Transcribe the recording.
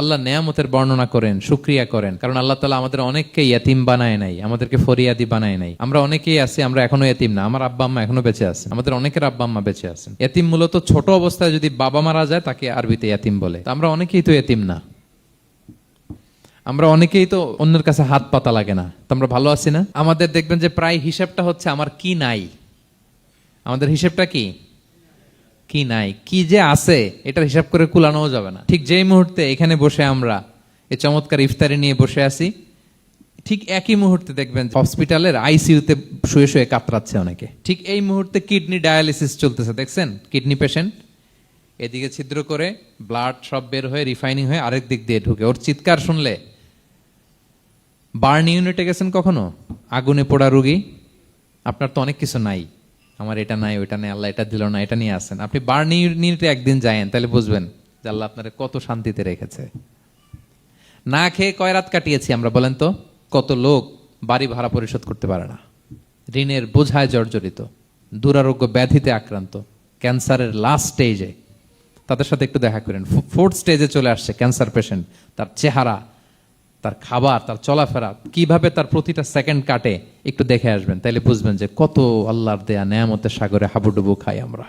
আল্লাহ নেয়ামতের বর্ণনা করেন, শুকরিয়া করেন, কারণ আল্লাহ তাআলা আমাদের অনেককে ইয়াতিম বানায় নাই, আমাদেরকে ফরিয়াদি বানায় নাই। আমরা অনেকেই আছি, আমরা এখনো ইয়াতিম না, আমার আব্বা আম্মা এখনো বেঁচে আছেন, আমাদের অনেকের আব্বা আম্মা বেঁচে আছেন। ইয়াতিম মূলত ছোট অবস্থায় যদি বাবা মারা যায় তাকে আরবিতে ইয়াতিম বলে। তো আমরা অনেকেই তো ইয়াতিম না, আমরা অনেকেই তো অন্যের কাছে হাত পাতা লাগে না। তো আমরা ভালো আছি না? আমাদের দেখবেন যে প্রায় হিসাবটা হচ্ছে আমার কি নাই, আমাদের হিসাবটা কি কি নাই, কি যে আছে এটার হিসাব করে কুলানোও যাবে না। ঠিক যেই মুহূর্তে এখানে বসে আমরা এই চমৎকার ইফতারি নিয়ে বসে আছি, ঠিক একই মুহূর্তে দেখবেন হসপিটালের আইসিইউতে শুয়ে শুয়ে কাতরাচ্ছে অনেকে। ঠিক এই মুহূর্তে কিডনি ডায়ালিসিস চলতেছে, দেখছেন? কিডনি পেশেন্ট এদিকে ছিদ্র করে ব্লাড সব বের হয়ে রিফাইনিং হয়ে আরেক দিক দিয়ে ঢুকে, ওর চিৎকার শুনলে। বার্ন ইউনিটে গেছেন কখনো? আগুনে পোড়া রোগী, আপনার তো অনেক কিছু নাই, আমার এটা নাই ওইটা নাই, আল্লাহ এটা দিল না, এটা নিয়ে আসেন। আপনি বার্ন ইউনিটে একদিন যায়েন, তাহলে বুঝবেন যে আল্লাহ আপনার কত শান্তিতে রেখেছে। না খেয়ে কয় রাত কাটিয়েছি আমরা, বলেন তো? কত লোক বাড়ি ভাড়া পরিশোধ করতে পারে না, ঋণের বোঝায় জর্জরিত, দুরারোগ্য ব্যাধিতে আক্রান্ত, ক্যান্সারের লাস্ট স্টেজে। তাদের সাথে একটু দেখা করেন, ফোর্থ স্টেজে চলে আসছে ক্যান্সার পেশেন্ট। তার চেহারা, তার খাবার, তার চলাফেরা, কিভাবে তার প্রতিটা সেকেন্ড কাটে, একটু দেখে আসবেন, তাইলে বুঝবেন যে কত আল্লাহর দেয়া নেয়ামতের সাগরে হাবুডুবু খাই আমরা।